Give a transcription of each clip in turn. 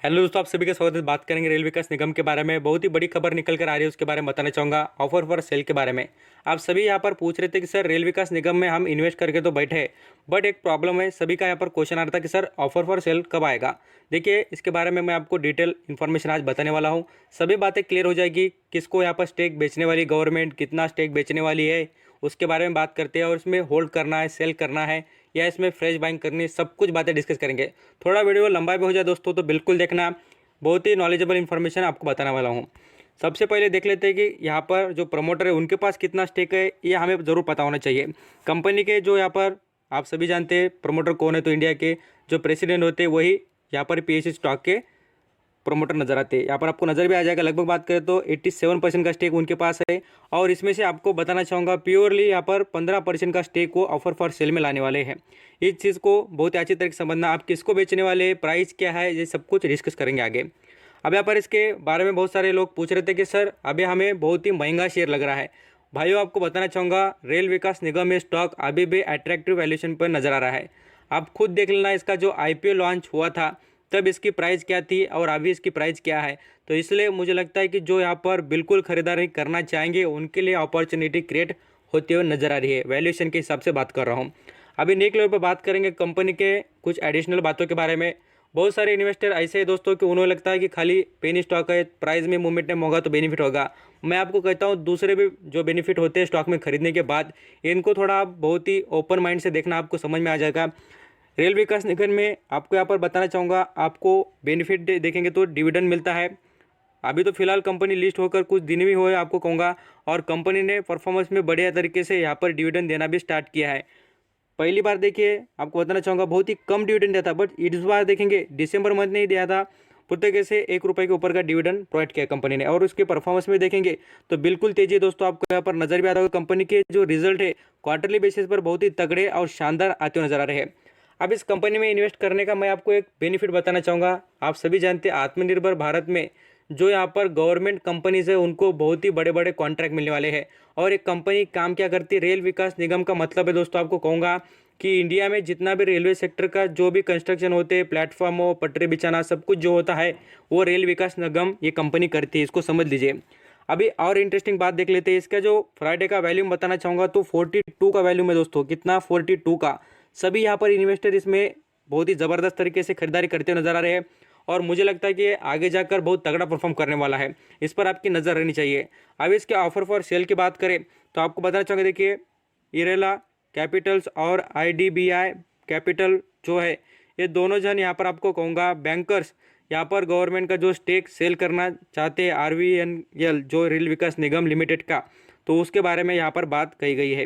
Hello दोस्तों, आप सभी का स्वागत है। बात करेंगे रेल विकास निगम के बारे में। बहुत ही बड़ी खबर निकल कर आ रही है, उसके बारे में बताना चाहूँगा। ऑफर फॉर सेल के बारे में आप सभी यहाँ पर पूछ रहे थे कि सर रेल विकास निगम में हम इन्वेस्ट करके तो बैठे, बट एक प्रॉब्लम है। सभी का यहाँ पर क्वेश्चन आ रहा था कि सर ऑफर फॉर सेल कब आएगा। देखिए, इसके बारे में मैं आपको डिटेल इन्फॉर्मेशन आज बताने वाला हूँ। सभी बातें क्लियर हो जाएगी। किसको यहाँ पर स्टेक बेचने वाली गवर्नमेंट, कितना स्टेक बेचने वाली है, उसके बारे में बात करते हैं। और इसमें होल्ड करना है, सेल करना है, या इसमें फ्रेश बाइंग करनी है, सब कुछ बातें डिस्कस करेंगे। थोड़ा वीडियो लंबा भी हो जाए दोस्तों तो बिल्कुल देखना। बहुत ही नॉलेजेबल इन्फॉर्मेशन आपको बताने वाला हूँ। सबसे पहले देख लेते हैं कि यहाँ पर जो प्रमोटर है उनके पास कितना स्टेक है, ये हमें ज़रूर पता होना चाहिए। कंपनी के जो यहाँ पर आप सभी जानते हैं प्रमोटर कौन है, तो इंडिया के जो प्रेसिडेंट होते हैं वही यहाँ पर पीएसयू स्टॉक के प्रमोटर नजर आते हैं। यहाँ पर आपको नज़र भी आ जाएगा। लगभग बात करें तो 87% का स्टेक उनके पास है। और इसमें से आपको बताना चाहूँगा प्योरली यहाँ पर 15% का स्टेक वो ऑफर फॉर सेल में लाने वाले हैं। इस चीज़ को बहुत ही अच्छी तरीके से समझना। आप किसको बेचने वाले, प्राइस क्या है, ये सब कुछ डिस्कस करेंगे आगे। अब यहाँ पर इसके बारे में बहुत सारे लोग पूछ रहे थे कि सर अभी हमें बहुत ही महंगा शेयर लग रहा है। भाइयों, आपको बताना चाहूँगा रेल विकास निगम में स्टॉक अभी भी अट्रैक्टिव वैल्यूएशन पर नज़र आ रहा है। आप खुद देख लेना, इसका जो आईपीओ लॉन्च हुआ था तब इसकी प्राइस क्या थी और अभी इसकी प्राइस क्या है। तो इसलिए मुझे लगता है कि जो यहाँ पर बिल्कुल खरीदारी करना चाहेंगे उनके लिए अपॉर्चुनिटी क्रिएट होते हुए नजर आ रही है। वैल्यूएशन के हिसाब से बात कर रहा हूँ। अभी नेक्स्ट लेवल पर बात करेंगे कंपनी के कुछ एडिशनल बातों के बारे में। बहुत सारे इन्वेस्टर ऐसे हैं दोस्तों कि उन्हें लगता है कि खाली पेनी स्टॉक है, प्राइस में मूवमेंट नहीं होगा तो बेनिफिट होगा। मैं आपको कहता हूँ दूसरे भी जो बेनिफिट होते हैं स्टॉक में खरीदने के बाद, इनको थोड़ा आप बहुत ही ओपन माइंड से देखना, आपको समझ में आ जाएगा। रेल विकास निगम में आपको यहाँ पर बताना चाहूँगा, आपको बेनिफिट देखेंगे तो डिविडेंड मिलता है। अभी तो फिलहाल कंपनी लिस्ट होकर कुछ दिन भी हुए आपको कहूँगा, और कंपनी ने परफॉर्मेंस में बढ़िया तरीके से यहाँ पर डिविडेंड देना भी स्टार्ट किया है। पहली बार देखिए, आपको बताना चाहूँगा बहुत ही कम डिविडेंड दिया था, बट इस बार देखेंगे दिसंबर मंथ नहीं दिया था, प्रत्येक से ₹1 के ऊपर का डिविडेंड प्रोवाइड किया कंपनी ने। और उसके परफॉर्मेंस में देखेंगे तो बिल्कुल तेजी है दोस्तों। आपको यहाँ पर नजर भी आता होगा कंपनी के जो रिजल्ट है क्वार्टरली बेसिस पर बहुत ही तगड़े और शानदार आते हुए नजर आ रहे हैं। अब इस कंपनी में इन्वेस्ट करने का मैं आपको एक बेनिफिट बताना चाहूँगा। आप सभी जानते हैं आत्मनिर्भर भारत में जो यहाँ पर गवर्नमेंट कंपनीज है उनको बहुत ही बड़े बड़े कॉन्ट्रैक्ट मिलने वाले हैं। और एक कंपनी काम क्या करती है, रेल विकास निगम का मतलब है दोस्तों, आपको कहूँगा कि इंडिया में जितना भी रेलवे सेक्टर का जो भी कंस्ट्रक्शन होते हैं, प्लेटफॉर्म हो, पटरी बिछाना, सब कुछ जो होता है वो रेल विकास निगम ये कंपनी करती है। इसको समझ लीजिए। अभी और इंटरेस्टिंग बात देख लेते हैं। इसका जो फ्राइडे का वैल्यूम बताना चाहूँगा तो 42 का वैल्यूम है दोस्तों। कितना? 42 का। सभी यहाँ पर इन्वेस्टर इसमें बहुत ही ज़बरदस्त तरीके से खरीदारी करते हुए नजर आ रहे हैं। और मुझे लगता है कि ये आगे जाकर बहुत तगड़ा परफॉर्म करने वाला है। इस पर आपकी नज़र रहनी चाहिए। अब इसके ऑफर फॉर सेल की बात करें तो आपको बताना चाहूँगा, देखिए इरेला कैपिटल्स और आईडीबीआई कैपिटल जो है, ये दोनों जन यहाँ पर आपको कहूँगा बैंकर्स यहाँ पर गवर्नमेंट का जो स्टेक सेल करना चाहते हैं आरवीएनएल जो रेल विकास निगम लिमिटेड का, तो उसके बारे में यहाँ पर बात कही गई है।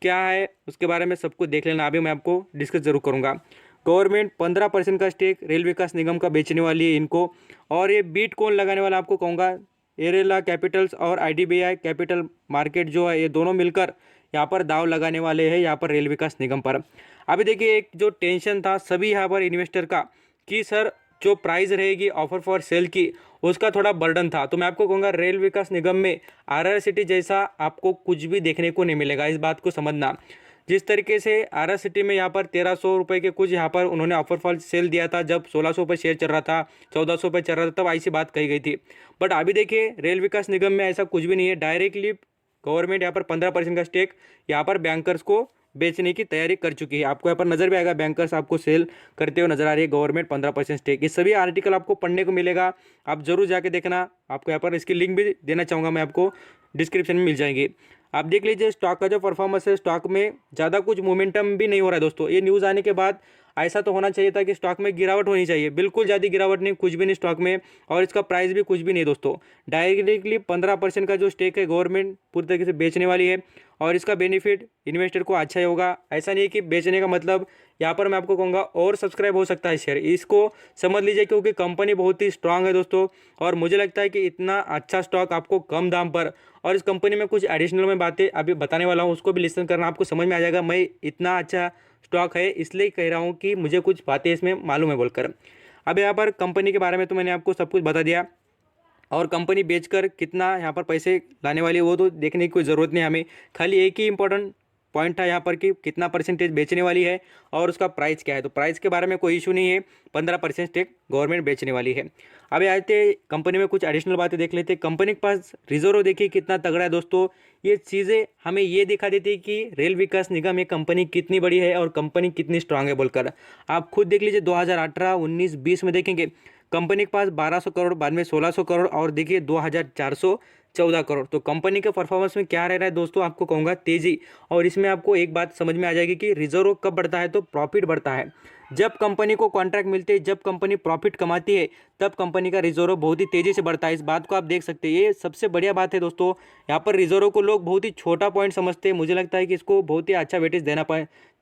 क्या है उसके बारे में सब कुछ देख लेना। अभी मैं आपको डिस्कस जरूर करूँगा। गवर्नमेंट 15% का स्टेक रेल विकास निगम का बेचने वाली है इनको। और ये बीट कौन लगाने वाला आपको कहूँगा, एरेला कैपिटल्स और आईडीबीआई कैपिटल मार्केट जो है, ये दोनों मिलकर यहाँ पर दाव लगाने वाले हैं यहाँ पर रेल विकास निगम पर। अभी देखिए, एक जो टेंशन था सभी यहाँ पर इन्वेस्टर का कि सर जो प्राइस रहेगी ऑफर फॉर सेल की, उसका थोड़ा बर्डन था। तो मैं आपको कहूँगा रेल विकास निगम में आरआर सिटी जैसा आपको कुछ भी देखने को नहीं मिलेगा। इस बात को समझना। जिस तरीके से आरआर सिटी में यहाँ पर ₹1300 के कुछ यहाँ पर उन्होंने ऑफर फॉर सेल दिया था, जब 1600 पर शेयर चल रहा था, 1400 पर चल रहा था, तब ऐसी बात कही गई थी। बट अभी देखिए रेल विकास निगम में ऐसा कुछ भी नहीं है। डायरेक्टली गवर्नमेंट यहाँ पर 15% का स्टेक यहाँ पर बैंकर्स को बेचने की तैयारी कर चुकी है। आपको यहाँ पर नजर भी आएगा, बैंकर्स आपको सेल करते हुए नजर आ रही है। Government 15% stake. ये सभी आर्टिकल आपको पढ़ने को मिलेगा, आप जरूर जाके देखना। आपको यहाँ पर इसकी लिंक भी देना चाहूँगा मैं, आपको डिस्क्रिप्शन में मिल जाएगी। आप देख लीजिए स्टॉक का जो परफॉर्मेंस है, स्टॉक में ज़्यादा कुछ मोमेंटम भी नहीं हो रहा है दोस्तों। ये न्यूज़ आने के बाद ऐसा तो होना चाहिए था कि स्टॉक में गिरावट होनी चाहिए। बिल्कुल ज़्यादा गिरावट नहीं, कुछ भी नहीं स्टॉक में। और इसका प्राइस भी कुछ भी नहीं दोस्तों। डायरेक्टली 15% का जो स्टेक है गवर्नमेंट पूरी तरीके से बेचने वाली है। और इसका बेनिफिट इन्वेस्टर को अच्छा ही होगा। ऐसा नहीं कि बेचने का मतलब यहाँ पर मैं आपको कहूँगा और सब्सक्राइब हो सकता है शेयर, इसको समझ लीजिए, क्योंकि कंपनी बहुत ही स्ट्रांग है दोस्तों। और मुझे लगता है कि इतना अच्छा स्टॉक आपको कम दाम पर, और इस कंपनी में कुछ एडिशनल मैं बातें अभी बताने वाला हूँ, उसको भी लिसन करना, आपको समझ में आ जाएगा। मैं इतना अच्छा स्टॉक है इसलिए कह रहा हूँ कि मुझे कुछ बातें इसमें मालूम है बोलकर। अब यहाँ पर कंपनी के बारे में तो मैंने आपको सब कुछ बता दिया। और कंपनी बेचकर कितना यहाँ पर पैसे लाने वाली है वो तो देखने की कोई ज़रूरत नहीं हमें। खाली एक ही इंपॉर्टेंट पॉइंट था यहाँ पर कि कितना परसेंटेज बेचने वाली है और उसका प्राइस क्या है। तो प्राइस के बारे में कोई इशू नहीं है, 15% स्टेक गवर्नमेंट बेचने वाली है। अभी आते कंपनी में कुछ एडिशनल बातें देख लेते हैं। कंपनी के पास रिजर्व देखिए कितना तगड़ा है दोस्तों। ये चीज़ें हमें ये दिखा देती है कि रेल विकास निगम ये कंपनी कितनी बड़ी है और कंपनी कितनी स्ट्रांग है बोलकर। आप खुद देख लीजिए 2018, 19, 20 में देखेंगे कंपनी के पास 1200 करोड़, बाद में 1600 करोड़ और देखिए 2414 करोड़। तो कंपनी के परफॉर्मेंस में क्या रह रहा है दोस्तों, आपको कहूँगा तेजी। और इसमें आपको एक बात समझ में आ जाएगी कि रिजर्व कब बढ़ता है तो प्रॉफिट बढ़ता है। जब कंपनी को कॉन्ट्रैक्ट मिलते हैं, जब कंपनी प्रॉफिट कमाती है, तब कंपनी का रिजर्व बहुत ही तेज़ी से बढ़ता है। इस बात को आप देख सकते हैं, ये सबसे बढ़िया बात है दोस्तों। यहाँ पर रिजर्व को लोग बहुत ही छोटा पॉइंट समझते हैं, मुझे लगता है कि इसको बहुत ही अच्छा वेटेज देना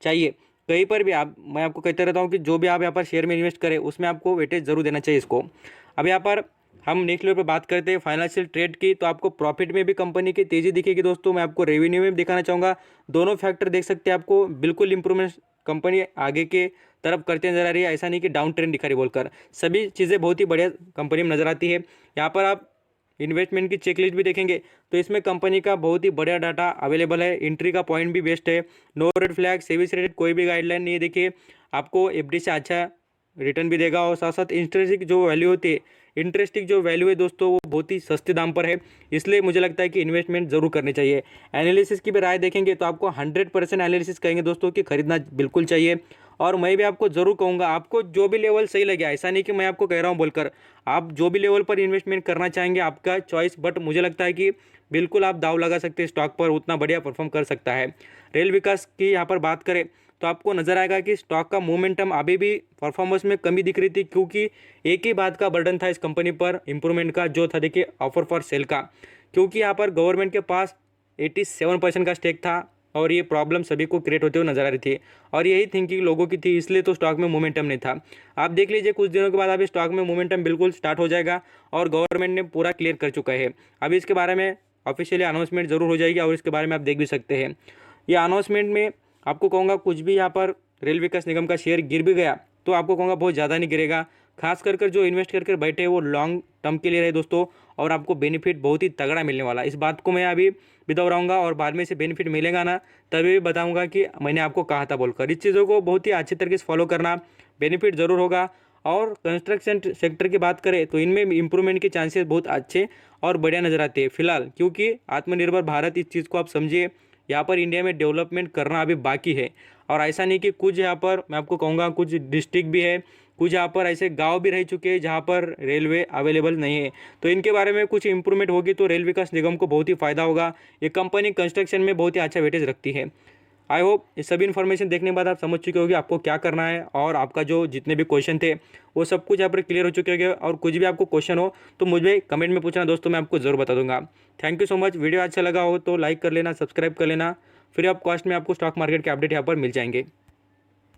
चाहिए। कहीं पर भी मैं आपको कहते रहता हूँ कि जो भी आप यहाँ पर शेयर में इन्वेस्ट करें उसमें आपको वेटेज जरूर देना चाहिए इसको। अब यहाँ पर हम नेक्स्ट लेवल पर बात करते हैं फाइनेंशियल ट्रेड की, तो आपको प्रॉफिट में भी कंपनी की तेज़ी दिखेगी दोस्तों। मैं आपको रेवेन्यू में भी दिखाना चाहूँगा, दोनों फैक्टर देख सकते हैं, आपको बिल्कुल इंप्रूवमेंट कंपनी आगे के तरफ करते नजर आ रही है। ऐसा नहीं कि डाउन ट्रेंड दिखा रही बोलकर, सभी चीज़ें बहुत ही बढ़िया कंपनी में नजर आती है। यहाँ पर आप इन्वेस्टमेंट की चेकलिस्ट भी देखेंगे तो इसमें कंपनी का बहुत ही बढ़िया डाटा अवेलेबल है। एंट्री का पॉइंट भी बेस्ट है, नो रेड फ्लैग, सेबी से रेटेड कोई भी गाइडलाइन नहीं है। देखिए आपको एफडी से अच्छा रिटर्न भी देगा और साथ साथ इंटरेस्ट जो वैल्यू होती है, इंटरेस्ट की जो वैल्यू है दोस्तों वो बहुत ही सस्ते दाम पर है। इसलिए मुझे लगता है कि इन्वेस्टमेंट जरूर करनी चाहिए। एनालिसिस की भी राय देखेंगे तो आपको 100% एनालिसिस कहेंगे दोस्तों कि खरीदना बिल्कुल चाहिए। और मैं भी आपको जरूर कहूँगा, आपको जो भी लेवल सही लगे, ऐसा नहीं कि मैं आपको कह रहा हूँ बोलकर, आप जो भी लेवल पर इन्वेस्टमेंट करना चाहेंगे आपका चॉइस, बट मुझे लगता है कि बिल्कुल आप दाव लगा सकते हैं स्टॉक पर, उतना बढ़िया परफॉर्म कर सकता है। रेल विकास की यहाँ पर बात करें तो आपको नजर आएगा कि स्टॉक का मोमेंटम अभी भी परफॉर्मेंस में कमी दिख रही थी, क्योंकि एक ही बात का बर्डन था इस कंपनी पर इंप्रूवमेंट का, जो था देखिए ऑफर फॉर सेल का। क्योंकि यहाँ पर गवर्नमेंट के पास 87% का स्टेक था और ये प्रॉब्लम सभी को क्रिएट होते हुए नजर आ रही थी और यही थिंकिंग लोगों की थी, इसलिए तो स्टॉक में मोमेंटम नहीं था। आप देख लीजिए कुछ दिनों के बाद अभी स्टॉक में मोमेंटम बिल्कुल स्टार्ट हो जाएगा और गवर्नमेंट ने पूरा क्लियर कर चुका है। अभी इसके बारे में ऑफिशियली अनाउंसमेंट जरूर हो जाएगी और इसके बारे में आप देख भी सकते हैं। ये अनाउंसमेंट में आपको कहूँगा कुछ भी यहाँ पर रेल विकास निगम का शेयर गिर भी गया तो आपको कहूँगा बहुत ज़्यादा नहीं गिरेगा। खास कर जो इन्वेस्ट कर बैठे वो लॉन्ग टर्म के लिए रहे दोस्तों, और आपको बेनिफिट बहुत ही तगड़ा मिलने वाला। इस बात को मैं अभी भी दोहराऊंगा और बाद में से बेनिफिट मिलेगा ना तभी भी बताऊंगा कि मैंने आपको कहा था बोलकर। इस चीज़ों को बहुत ही अच्छी तरीके से फॉलो करना, बेनिफिट ज़रूर होगा। और कंस्ट्रक्शन सेक्टर की बात करें तो इनमें इंप्रूवमेंट के चांसेस बहुत अच्छे और बढ़िया नज़र आते हैं फिलहाल, क्योंकि आत्मनिर्भर भारत इस चीज़ को आप समझिए, यहाँ पर इंडिया में डेवलपमेंट करना अभी बाकी है। और ऐसा नहीं कि कुछ यहाँ पर मैं आपको कहूँगा कुछ डिस्ट्रिक्ट भी है, कुछ यहाँ पर ऐसे गांव भी रह चुके हैं जहाँ पर रेलवे अवेलेबल नहीं है। तो इनके बारे में कुछ इंप्रूवमेंट होगी तो रेल विकास निगम को बहुत ही फायदा होगा। ये कंपनी कंस्ट्रक्शन में बहुत ही अच्छा वेटेज रखती है। आई होप ये सभी इन्फॉर्मेशन देखने के बाद आप समझ चुके होंगे आपको क्या करना है, और आपका जो जितने भी क्वेश्चन थे वो सब कुछ यहाँ पर क्लियर हो चुके होंगे। और कुछ भी आपको क्वेश्चन हो तो मुझे कमेंट में पूछना दोस्तों, मैं आपको जरूर बता दूंगा। Thank you so much. Video अच्छा लगा हो तो लाइक कर लेना, सब्सक्राइब कर लेना, फिर आप कॉस्ट में आपको स्टॉक मार्केट के अपडेट यहाँ पर मिल जाएंगे।